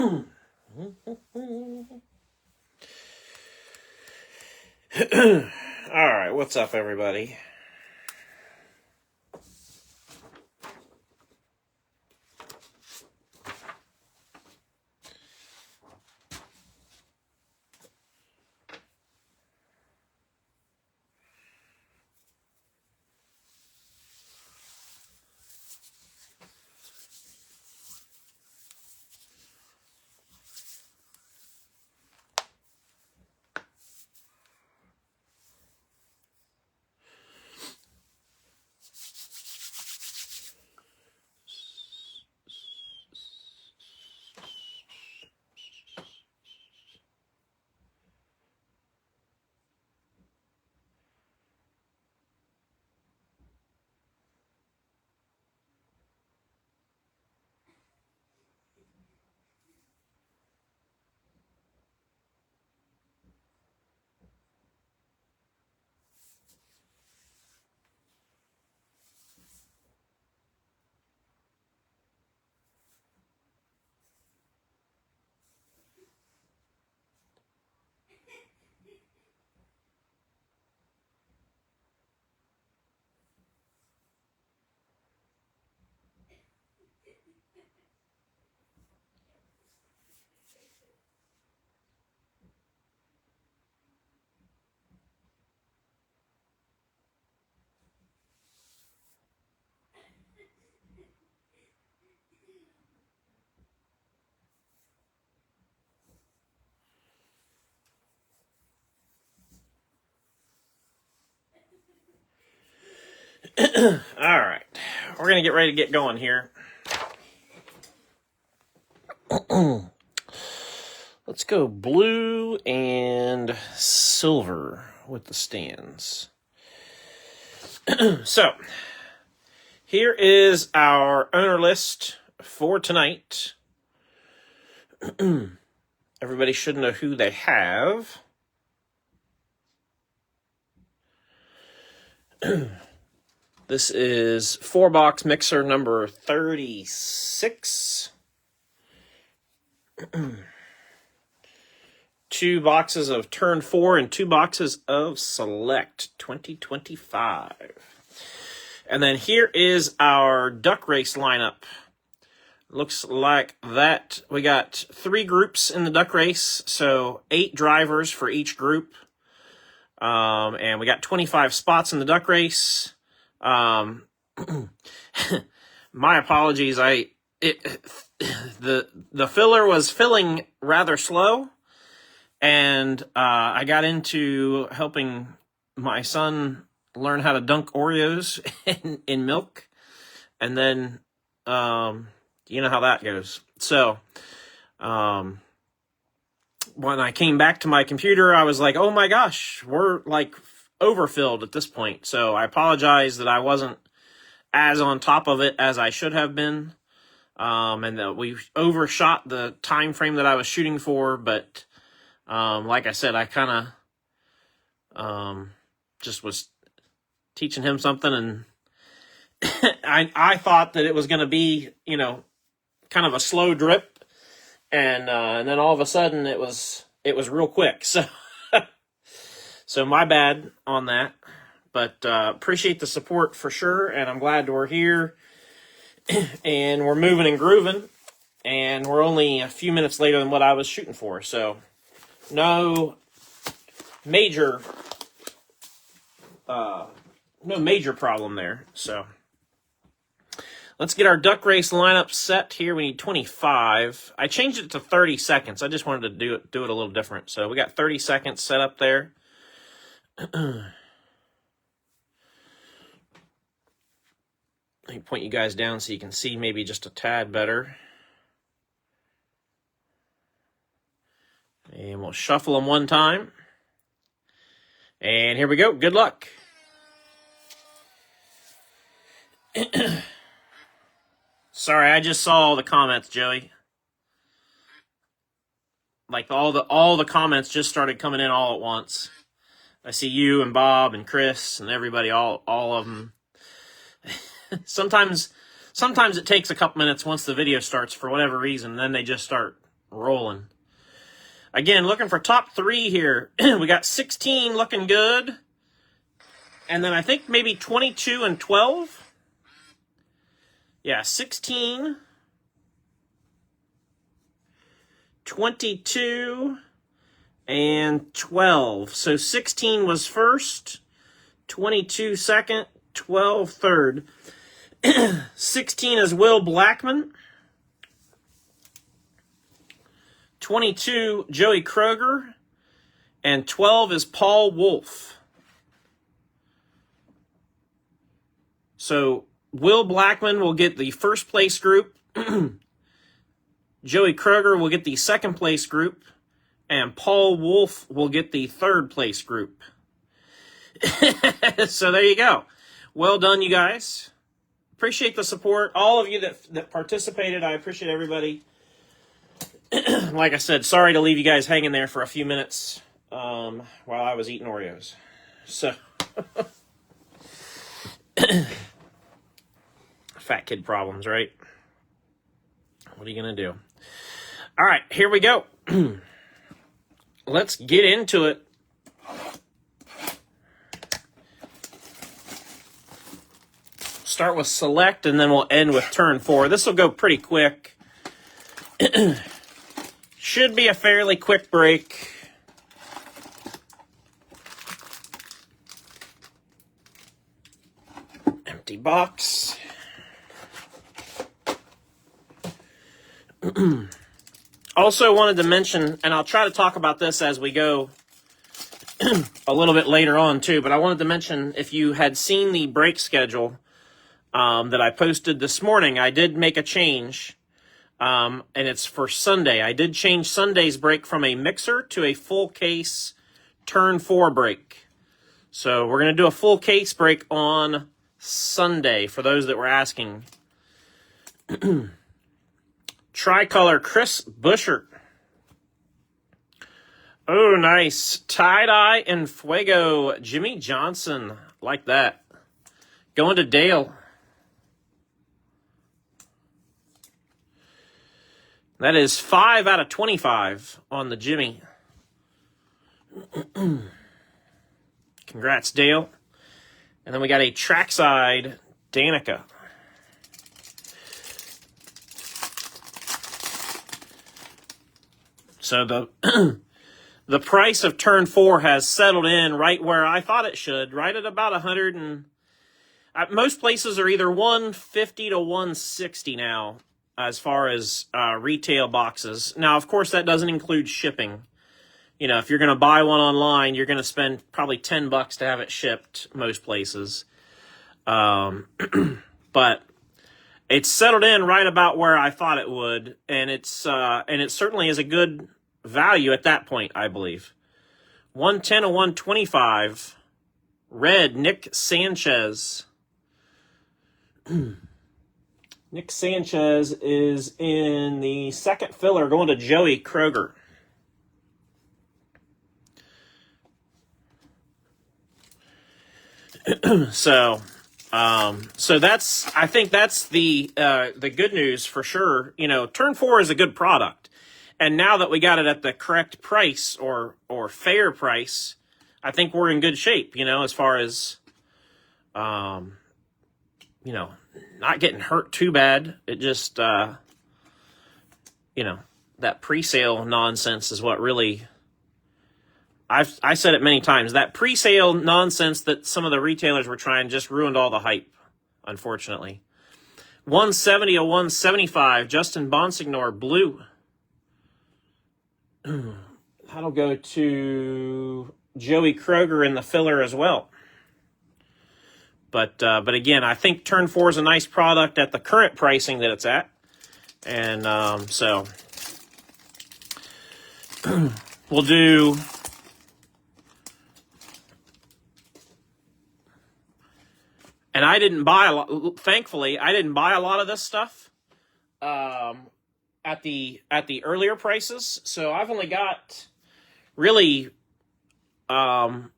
All right, what's up, everybody? All right, we're gonna get ready to get going here. Let's go blue and silver with the stands. So, here is our owner list for tonight. Everybody should know who they have. This is 4-box mixer number 36. 2 boxes of turn 4 and 2 boxes of select 2025. And then here is our duck race lineup. Looks like that we got 3 groups in the duck race, so 8 drivers for each group. And we got 25 spots in the duck race. My apologies. The filler was filling rather slow, and I got into helping my son learn how to dunk Oreos in milk, and then you know how that goes. So when I came back to my computer, I was like, oh my gosh, we're like overfilled at this point. So I apologize that I wasn't as on top of it as I should have been. And that we overshot the time frame that I was shooting for, but like I said, I kind of just was teaching him something, and I thought that it was going to be, you know, kind of a slow drip, and then all of a sudden it was real quick. So my bad on that, but appreciate the support for sure, and I'm glad we're here. And we're moving and grooving, and we're only a few minutes later than what I was shooting for, so no major problem there. So let's get our duck race lineup set here. We need 25. I changed it to 30 seconds. I just wanted to do it a little different. So we got 30 seconds set up there. Let me point you guys down so you can see maybe just a tad better. And we'll shuffle them one time. And here we go. Good luck. Sorry, I just saw all the comments, Joey. Like all the comments just started coming in all at once. I see you and Bob and Chris and everybody, all of them. Sometimes it takes a couple minutes once the video starts for whatever reason, then they just start rolling. Again, looking for top 3 here. We got 16 looking good. And then I think maybe 22 and 12. Yeah, 16, 22, and 12. So 16 was first, 22 second, 12 third. 16 is Will Blackman. 22, Joey Kroger. And 12 is Paul Wolf. So Will Blackman will get the first place group. Joey Kroger will get the second place group. And Paul Wolf will get the third place group. So there you go. Well done, you guys. Appreciate the support. All of you that participated, I appreciate everybody. Like I said, sorry to leave you guys hanging there for a few minutes while I was eating Oreos. So, fat kid problems, right? What are you going to do? All right, here we go. Let's get into it. Start with select, and then we'll end with turn 4. This will go pretty quick. Should be a fairly quick break. Empty box. Also wanted to mention, and I'll try to talk about this as we go a little bit later on too, but I wanted to mention, if you had seen the break schedule that I posted this morning, I did make a change. And it's for Sunday. I did change Sunday's break from a mixer to a full case turn 4 break. So we're going to do a full case break on Sunday for those that were asking. Tricolor Chris Buschert. Oh, nice. Tie-dye and Fuego Jimmy Johnson. Like that. Going to Dale. That is 5 out of 25 on the Jimmy. Congrats, Dale. And then we got a trackside Danica. So the price of turn 4 has settled in right where I thought it should, right at about 100 and most places are either 150 to 160 now as far as retail boxes. Now, of course, that doesn't include shipping. You know, if you're going to buy one online, you're going to spend probably $10 to have it shipped most places. But it's settled in right about where I thought it would, and it certainly is a good value at that point, I believe. 110 to 125. Red, Nick Sanchez. Nick Sanchez is in the second filler, going to Joey Kroger. So I think that's the good news for sure. You know, turn 4 is a good product, and now that we got it at the correct price or fair price, I think we're in good shape. You know, as far as you know, not getting hurt too bad. It just you know, that pre-sale nonsense is what really. I said it many times. That pre-sale nonsense that some of the retailers were trying just ruined all the hype, unfortunately. 170 to 175, Justin Bonsignor, blue. That'll go to Joey Kroger in the filler as well. But again, I think turn 4 is a nice product at the current pricing that it's at. And so we'll do... And I didn't buy a lot. Thankfully, I didn't buy a lot of this stuff at the earlier prices. So I've only got really the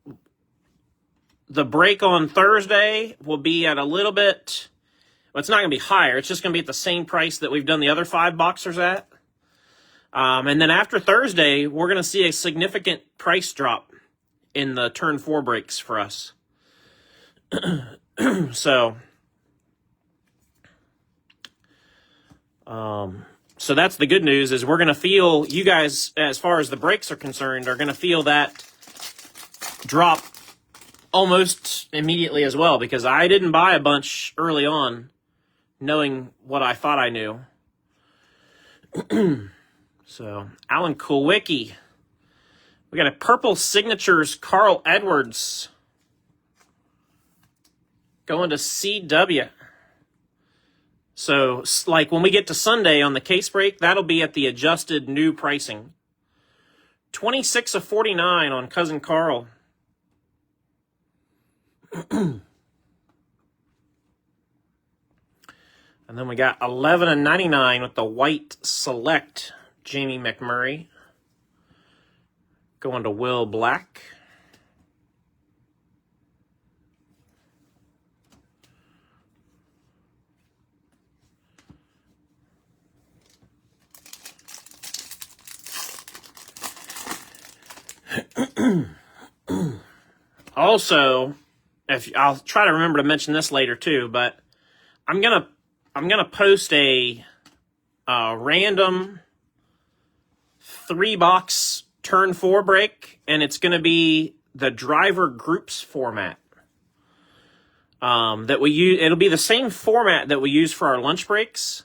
break on Thursday will be at a little bit. Well, it's not going to be higher. It's just going to be at the same price that we've done the other 5 boxers at. And then after Thursday, we're going to see a significant price drop in the turn 4 brakes for us. So that's the good news, is we're going to feel, you guys, as far as the brakes are concerned, are going to feel that drop almost immediately as well, because I didn't buy a bunch early on knowing what I thought I knew. So, Alan Kulwicki. We got a Purple Signatures Carl Edwards going to CW. So, like, when we get to Sunday on the case break, that'll be at the adjusted new pricing. 26 of 49 on Cousin Carl. And then we got 11 of 99 with the white select Jamie McMurray. Going to Will Black. Also, I'll try to remember to mention this later too, but I'm gonna post a random 3-box turn 4 break, and it's gonna be the driver groups format that we use. It'll be the same format that we use for our lunch breaks,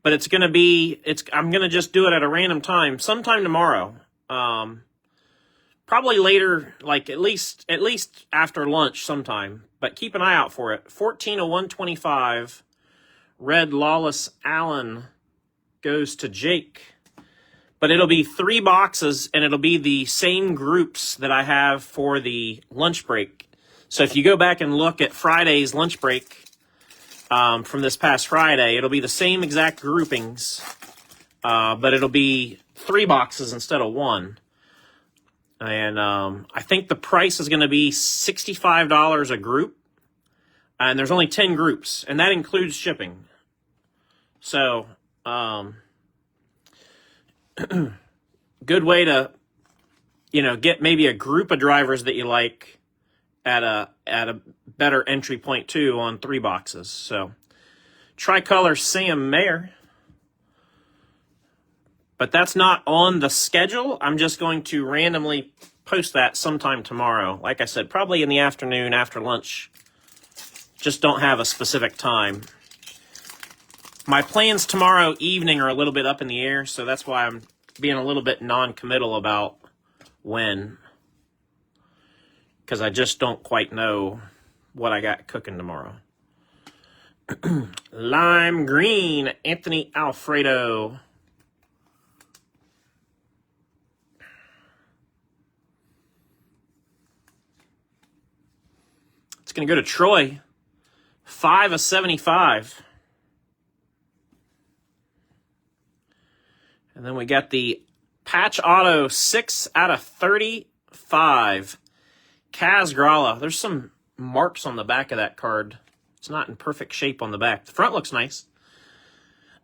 but I'm gonna just do it at a random time, sometime tomorrow. Probably later, like at least after lunch sometime, but keep an eye out for it. 14 of 125, Red Lawless Allen goes to Jake. But it'll be 3 boxes, and it'll be the same groups that I have for the lunch break. So if you go back and look at Friday's lunch break from this past Friday, it'll be the same exact groupings, but it'll be 3 boxes instead of 1. And I think the price is going to be $65 a group. And there's only 10 groups, and that includes shipping. So, good way to, get maybe a group of drivers that you like at a better entry point too on 3 boxes. So, Tricolor Sam Mayer. But that's not on the schedule. I'm just going to randomly post that sometime tomorrow. Like I said, probably in the afternoon after lunch. Just don't have a specific time. My plans tomorrow evening are a little bit up in the air, so that's why I'm being a little bit non-committal about when. Because I just don't quite know what I got cooking tomorrow. Lime Green, Anthony Alfredo. It's going to go to Troy. 5 of 75. And then we got the Patch Auto 6 out of 35. Kaz Gralla. There's some marks on the back of that card. It's not in perfect shape on the back. The front looks nice.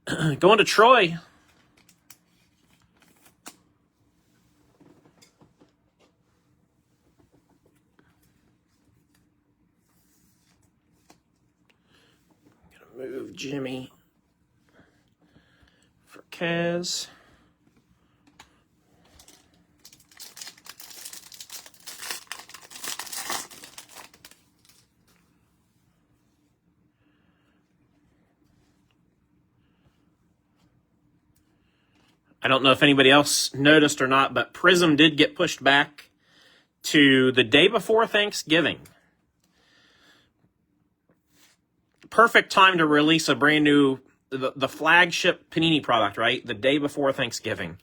Going to Troy. Move Jimmy for Kaz. I don't know if anybody else noticed or not, but Prism did get pushed back to the day before Thanksgiving. Perfect time to release a brand new, the flagship Panini product, right? The day before Thanksgiving.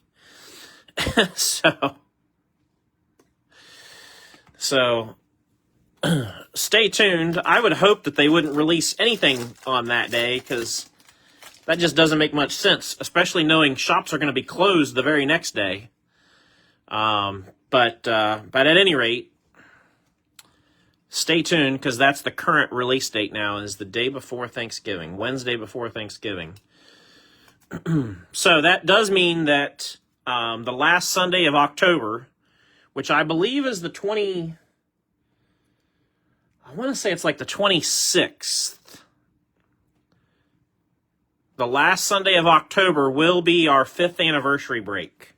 So stay tuned. I would hope that they wouldn't release anything on that day, because that just doesn't make much sense, especially knowing shops are going to be closed the very next day. But at any rate, stay tuned, because that's the current release date now, is the day before Thanksgiving, Wednesday before Thanksgiving. So that does mean that the last Sunday of October, which I believe is the I want to say it's like the 26th. The last Sunday of October will be our 5th anniversary break.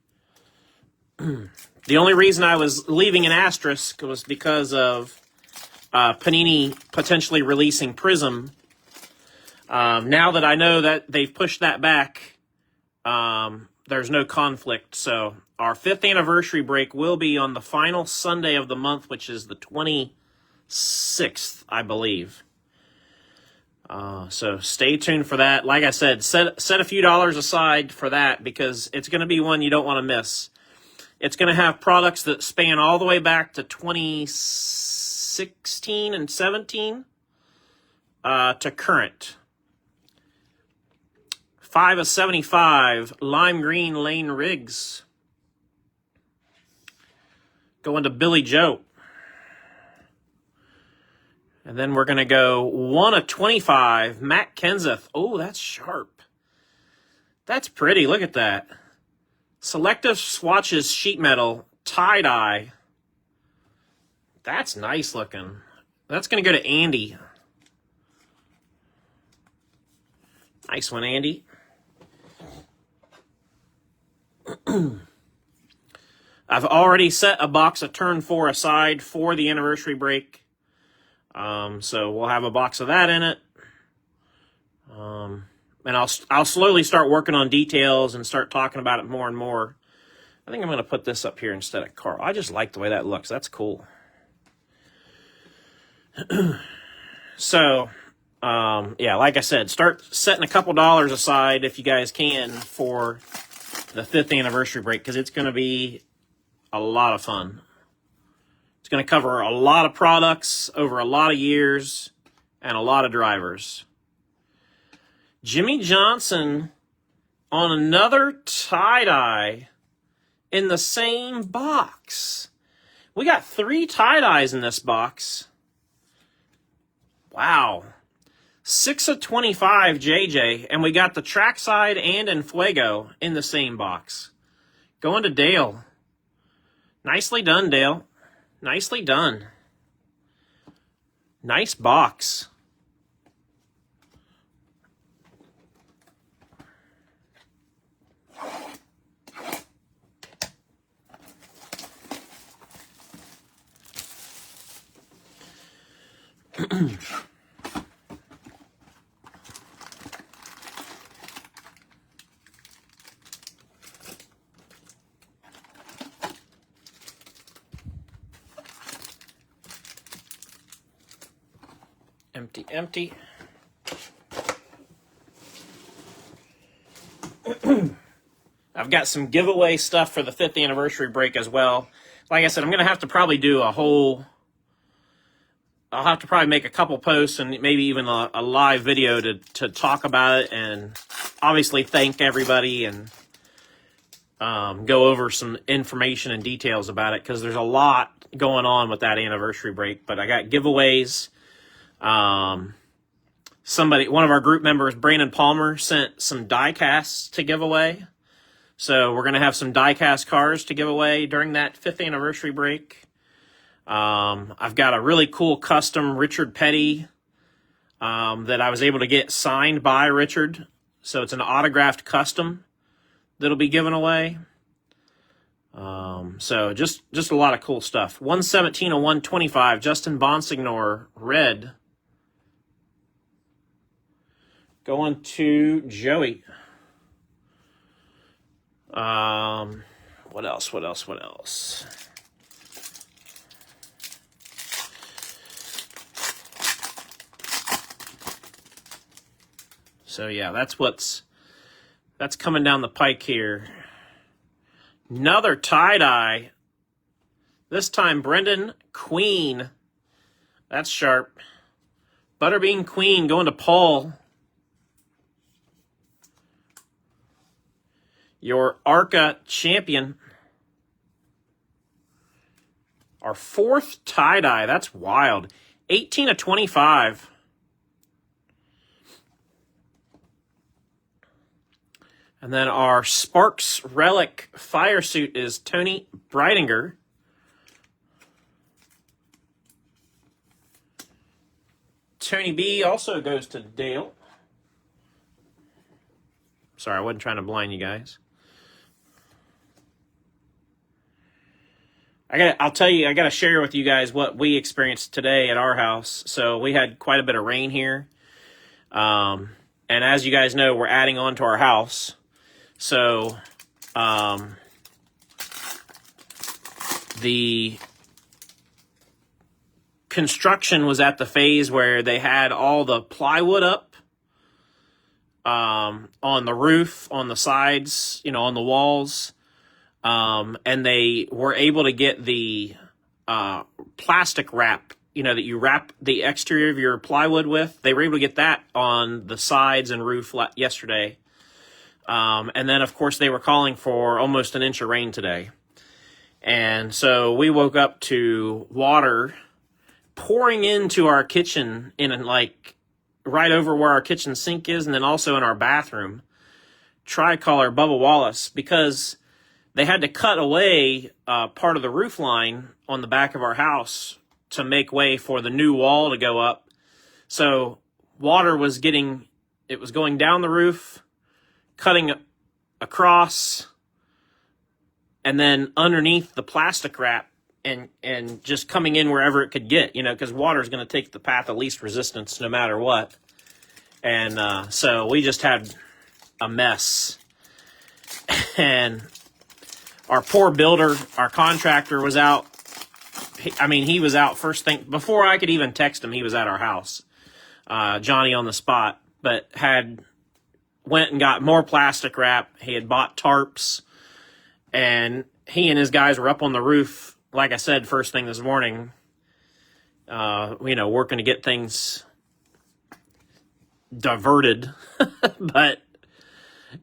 The only reason I was leaving an asterisk was because of Panini potentially releasing Prism. Now that I know that they've pushed that back, there's no conflict. So our 5th anniversary break will be on the final Sunday of the month, which is the 26th, I believe. So stay tuned for that. Like I said, set a few dollars aside for that because it's going to be one you don't want to miss. It's going to have products that span all the way back to 2016 and 17 to current. 5 of 75 lime green Lane Riggs. Going to Billy Joe. And then we're going to go 1 of 25 Matt Kenseth. Oh, that's sharp. That's pretty. Look at that. Selective Swatches Sheet Metal Tie-Dye. That's nice looking. That's going to go to Andy. Nice one, Andy. I've already set a box of Turn 4 aside for the anniversary break. So we'll have a box of that in it. And I'll slowly start working on details and start talking about it more and more. I think I'm going to put this up here instead of Carl. I just like the way that looks. That's cool. So, yeah, like I said, start setting a couple dollars aside if you guys can for the 5th anniversary break because it's going to be a lot of fun. It's going to cover a lot of products over a lot of years and a lot of drivers. Jimmy Johnson on another tie-dye in the same box. We got 3 tie-dyes in this box. Wow. 6 of 25 JJ, and we got the Trackside and Enfuego in the same box. Going to Dale. Nicely done, Dale. Nicely done. Nice box. Empty, empty. I've got some giveaway stuff for the 5th anniversary break as well. Like I said, I'm going to have to probably do I'll have to probably make a couple posts and maybe even a live video to talk about it and obviously thank everybody and go over some information and details about it because there's a lot going on with that anniversary break. But I got giveaways. One of our group members, Brandon Palmer, sent some die casts to give away. So we're going to have some die cast cars to give away during that 5th anniversary break. I've got a really cool custom Richard Petty that I was able to get signed by Richard. So it's an autographed custom that'll be given away. So just a lot of cool stuff. 117 of 125, Justin Bonsignor, red. Going to Joey. What else? So yeah, that's coming down the pike here. Another tie-dye. This time Brendan Queen. That's sharp. Butterbean Queen going to Paul. Your ARCA champion. Our 4th tie-dye. That's wild. 18 of 25. And then our Sparks Relic fire suit is Tony Breidinger. Tony B also goes to Dale. Sorry, I wasn't trying to blind you guys. I'll tell you, I got to share with you guys what we experienced today at our house. So we had quite a bit of rain here. And as you guys know, we're adding on to our house. So, the construction was at the phase where they had all the plywood up, on the roof, on the sides, on the walls. And they were able to get the, plastic wrap, that you wrap the exterior of your plywood with. They were able to get that on the sides and roof yesterday. And then, of course, they were calling for almost an inch of rain today. And so we woke up to water pouring into our kitchen right over where our kitchen sink is, and then also in our bathroom. Tricolor Bubba Wallace, because they had to cut away part of the roof line on the back of our house to make way for the new wall to go up. So water was going down the roof, cutting across, and then underneath the plastic wrap, and just coming in wherever it could get, because water is going to take the path of least resistance no matter what. And so we just had a mess. And our poor builder, our contractor, was out. He was out first thing. Before I could even text him, he was at our house. Johnny on the spot. But went and got more plastic wrap. He had bought tarps. And he and his guys were up on the roof, like I said, first thing this morning. Working to get things diverted. But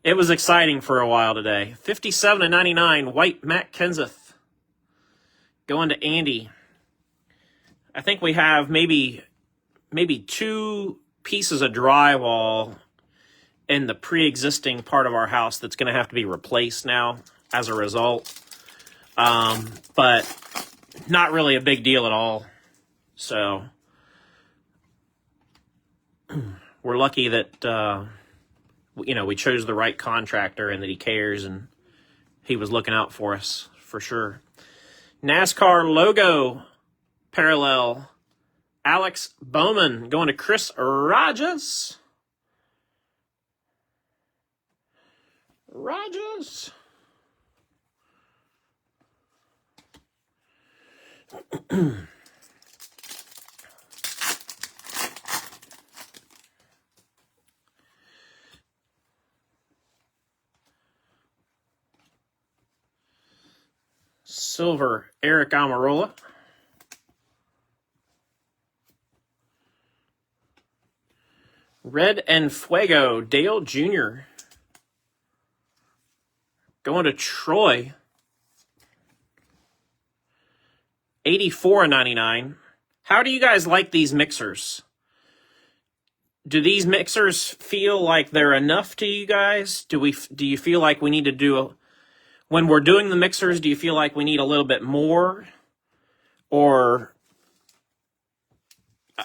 it was exciting for a while today. 57-99, white Matt Kenseth. Going to Andy. I think we have maybe 2 pieces of drywall in the pre-existing part of our house that's going to have to be replaced now as a result. But not really a big deal at all. So we're lucky that we chose the right contractor and that he cares and he was looking out for us for sure. NASCAR logo parallel. Alex Bowman going to Chris Rogers. Silver, Eric Almirola. Red and Fuego, Dale Jr. Going to Troy. 84.99. How do you guys like these mixers? Do these mixers feel like they're enough to you guys? Do you feel like we need to do when we're doing the mixers, do you feel like we need a little bit more? Or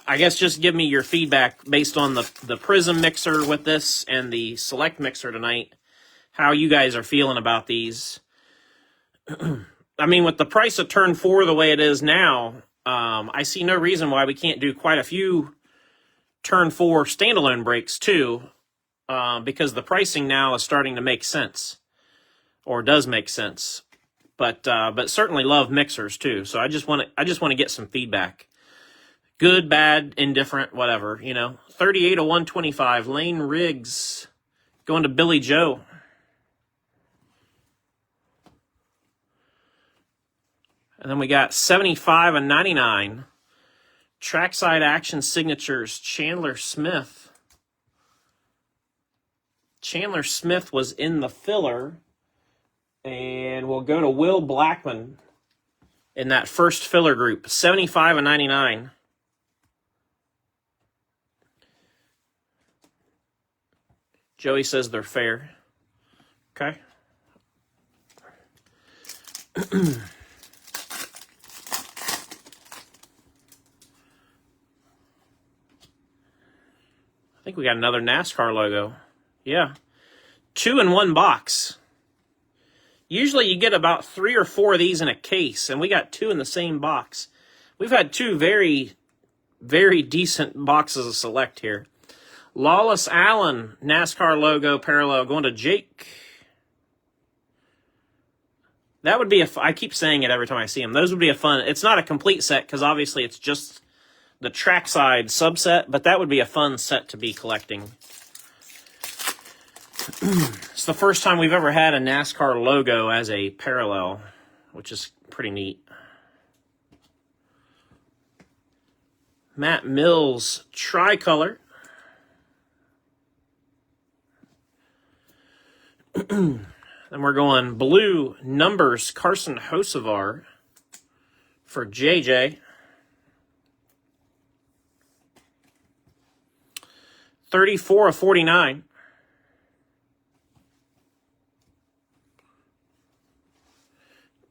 I guess just give me your feedback based on the Prism mixer with this and the Select mixer tonight. How you guys are feeling about these. With the price of Turn 4 the way it is now, I see no reason why we can't do quite a few Turn 4 standalone brakes too, because the pricing now is starting to make sense. Or does make sense, but certainly love mixers too. So I just want to get some feedback, good, bad, indifferent, whatever. 38-125. Lane Riggs going to Billy Joe. And then we got 75-99. Trackside Action Signatures. Chandler Smith. Chandler Smith was in the filler. And we'll go to Will Blackman in that first filler group. 75-99. Joey says they're fair. Okay. I think we got another NASCAR logo. Yeah. 2 in 1 box. Usually you get about 3 or 4 of these in a case, and we got 2 in the same box. We've had 2 very, very decent boxes of Select here. Lawless Allen, NASCAR logo parallel, going to Jake. That would be I keep saying it every time I see them. Those would be a fun, it's not a complete set, because obviously it's just the trackside subset, but that would be a fun set to be collecting. It's the first time we've ever had a NASCAR logo as a parallel, which is pretty neat. Matt Mills tricolor. Then we're going blue numbers Carson Hocevar for JJ. 34 of 49.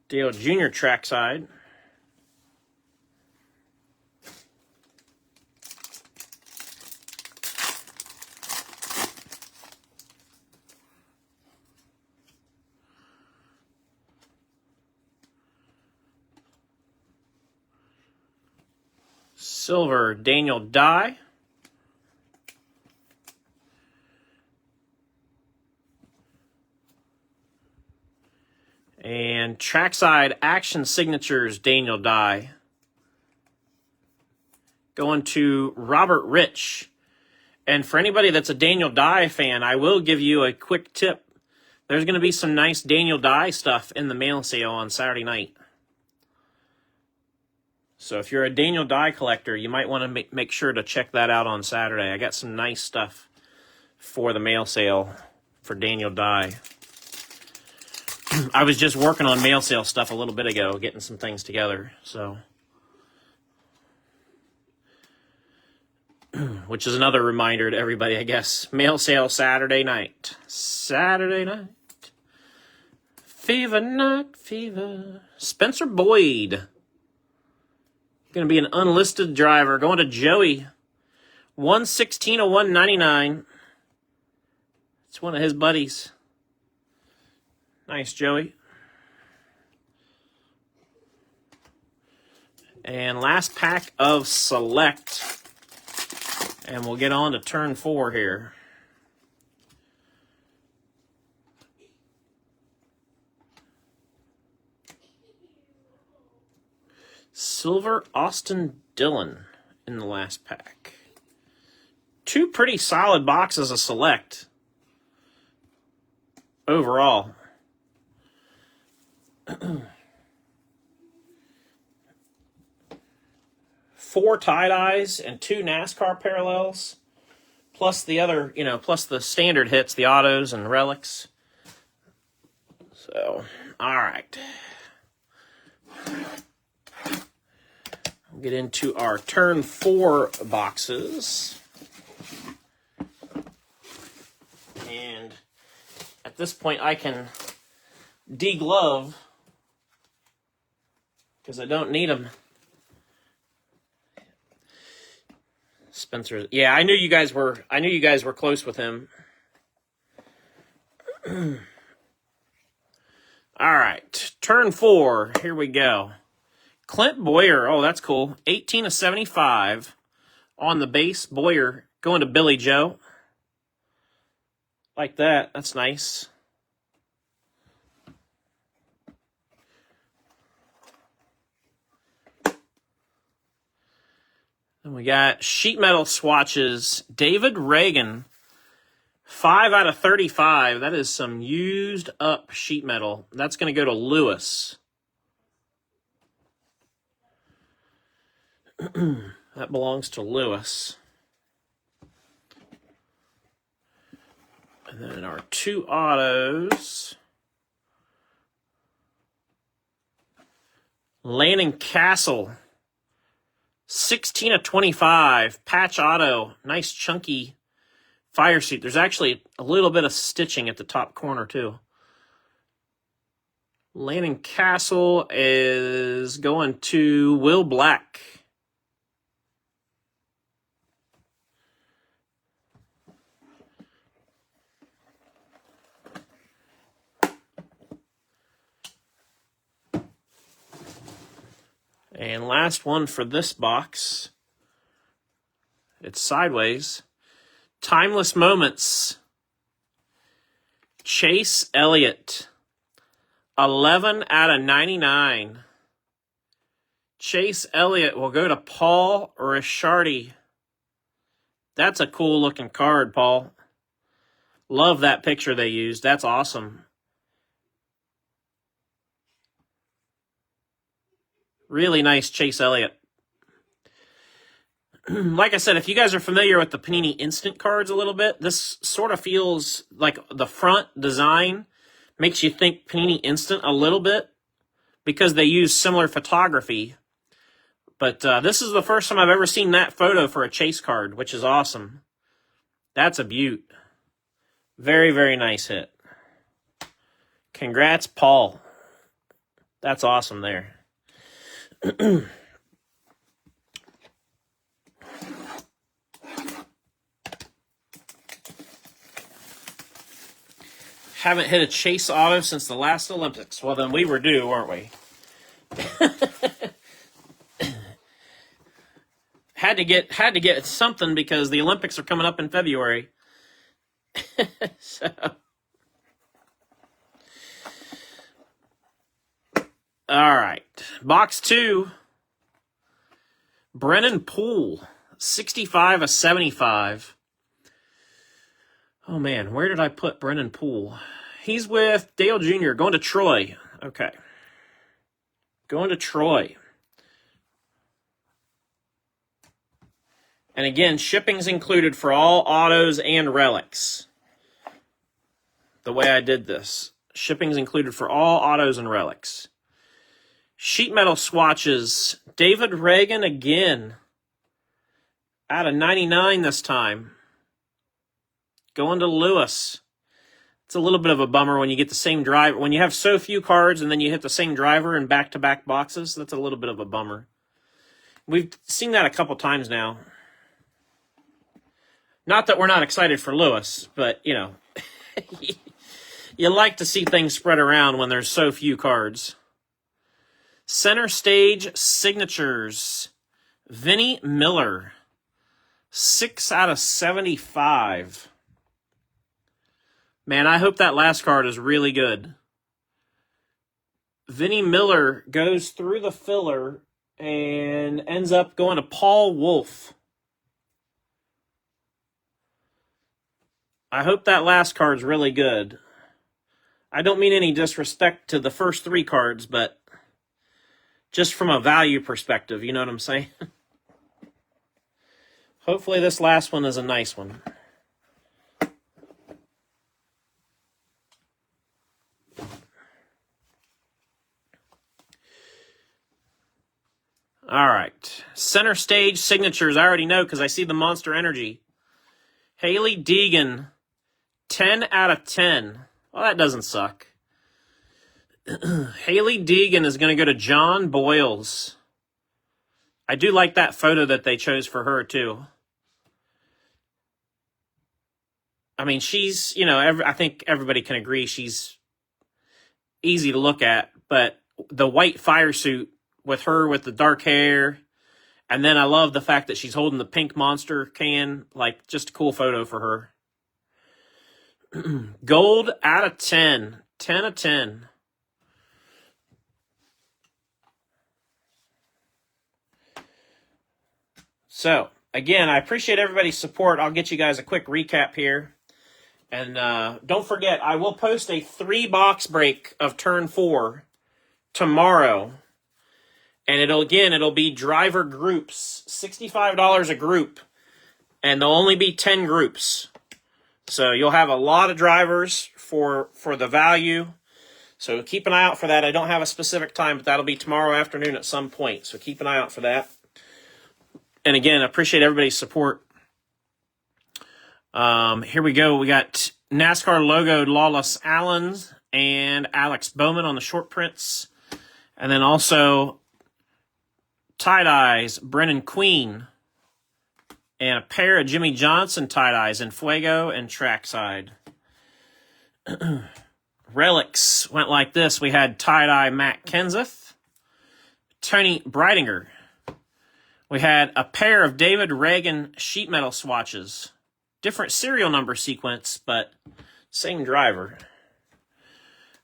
Dale Jr. trackside. Silver Daniel Dye. And trackside action signatures Daniel Dye. Going to Robert Rich. And for anybody that's a Daniel Dye fan, I will give you a quick tip. There's going to be some nice Daniel Dye stuff in the mail sale on Saturday night. So if you're a Daniel Dye collector, you might want to make sure to check that out on Saturday. I got some nice stuff for the mail sale for Daniel Dye. I was just working on mail sale stuff a little bit ago, getting some things together, so. Which is another reminder to everybody, I guess. Mail sale Saturday night. Saturday night. Fever night, fever. Spencer Boyd. Going to be an unlisted driver. Going to Joey. 116 of 199. It's one of his buddies. Nice, Joey. And last pack of Select. And we'll get on to turn 4 here. Silver Austin Dillon in the last pack. 2 pretty solid boxes of Select overall. 4 tie-dyes and 2 NASCAR parallels, plus the other, plus the standard hits, the autos and relics. So, all right. We'll get into our turn 4 boxes. And at this point, I can deglove because I don't need them. Spencer, yeah, I knew you guys were close with him. All right, turn 4. Here we go. Clint Boyer. Oh, that's cool. 18 of 75 on the base. Boyer going to Billy Joe. Like that. That's nice. And we got sheet metal swatches. David Reagan. 5 out of 35. That is some used up sheet metal. That's going to go to Lewis. That belongs to Lewis. And then our 2 autos. Lanning Castle. 16 of 25. Patch auto. Nice chunky fire seat. There's actually a little bit of stitching at the top corner too. Landon Castle is going to Will Black. And last one for this box. It's sideways. Timeless Moments. Chase Elliott. 11 out of 99. Chase Elliott will go to Paul Ricciardi. That's a cool looking card, Paul. Love that picture they used. That's awesome. Really nice Chase Elliott. Like I said, if you guys are familiar with the Panini Instant cards a little bit, this sort of feels like the front design makes you think Panini Instant a little bit because they use similar photography. But this is the first time I've ever seen that photo for a Chase card, which is awesome. That's a beaut. Very, very nice hit. Congrats, Paul. That's awesome there. Haven't hit a Chase auto since the last Olympics. Well, then we were due, weren't we? had to get something because the Olympics are coming up in February. So, all right, box 2. Brennan Poole, 65 of 75. Oh, man, where did I put Brennan Poole? He's with Dale Jr., going to Troy. Okay. Going to Troy. And again, shipping's included for all autos and relics. The way I did this. Shipping's included for all autos and relics. Sheet metal swatches. David Reagan again. Out of 99 this time. Going to Lewis. It's a little bit of a bummer when you get the same driver. When you have so few cards and then you hit the same driver in back-to-back boxes, that's a little bit of a bummer. We've seen that a couple times now. Not that we're not excited for Lewis, but, you know, you like to see things spread around when there's so few cards. Center Stage Signatures. Vinnie Miller. 6 out of 75. Man, I hope that last card is really good. Vinnie Miller goes through the filler and ends up going to Paul Wolf. I hope that last card's really good. I don't mean any disrespect to the first 3 cards, but just from a value perspective, you know what I'm saying? Hopefully this last one is a nice one. All right. Center Stage Signatures. I already know because I see the Monster Energy. Haley Deegan. 10 out of 10. Well, that doesn't suck. Haley Deegan is going to go to John Boyles. I do like that photo that they chose for her, too. I mean, she's, you know, I think everybody can agree she's easy to look at, but the white fire suit with her with the dark hair, and then I love the fact that she's holding the pink Monster can, like, just a cool photo for her. Gold out of 10. 10 of 10. So, again, I appreciate everybody's support. I'll get you guys a quick recap here. And don't forget, I will post a 3-box break of Turn 4 tomorrow. And it'll be driver groups, $65 a group. And there'll only be 10 groups. So you'll have a lot of drivers for the value. So keep an eye out for that. I don't have a specific time, but that'll be tomorrow afternoon at some point. So keep an eye out for that. And again, I appreciate everybody's support. Here we go. We got NASCAR logoed Lawless Allens and Alex Bowman on the short prints. And then also tie-dyes, Brennan Queen, and a pair of Jimmy Johnson tie-dyes in Fuego and Trackside. Relics went like this. We had tie-dye Matt Kenseth, Tony Breidinger. We had a pair of David Reagan sheet metal swatches. Different serial number sequence, but same driver.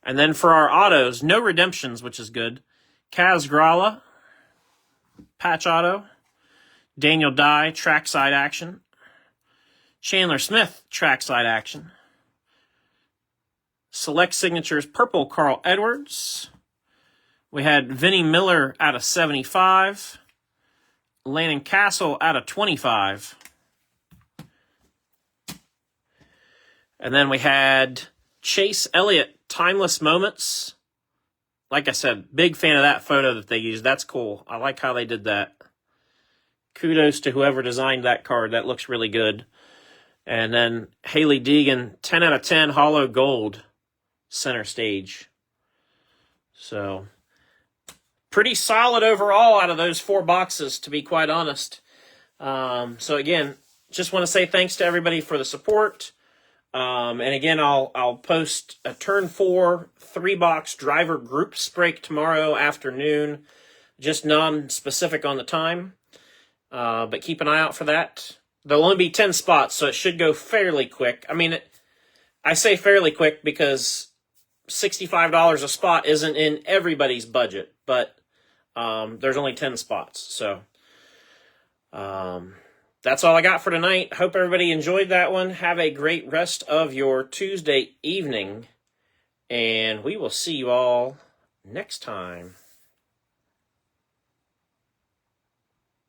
And then for our autos, no redemptions, which is good. Kaz Grala, patch auto. Daniel Dye, trackside action. Chandler Smith, trackside action. Select Signatures purple Carl Edwards. We had Vinnie Miller out of 75. Landon Castle out of 25. And then we had Chase Elliott, Timeless Moments. Like I said, big fan of that photo that they used. That's cool. I like how they did that. Kudos to whoever designed that card. That looks really good. And then Haley Deegan, 10 out of 10, Hollow Gold, center stage. So, pretty solid overall out of those 4 boxes, to be quite honest. So again, just want to say thanks to everybody for the support. And again, I'll post a turn 4 3-box driver groups break tomorrow afternoon. Just non-specific on the time. But keep an eye out for that. There'll only be 10 spots, so it should go fairly quick. I mean, I say fairly quick because $65 a spot isn't in everybody's budget, but there's only 10 spots. So that's all I got for tonight. Hope everybody enjoyed that one. Have a great rest of your Tuesday evening, and we will see you all next time.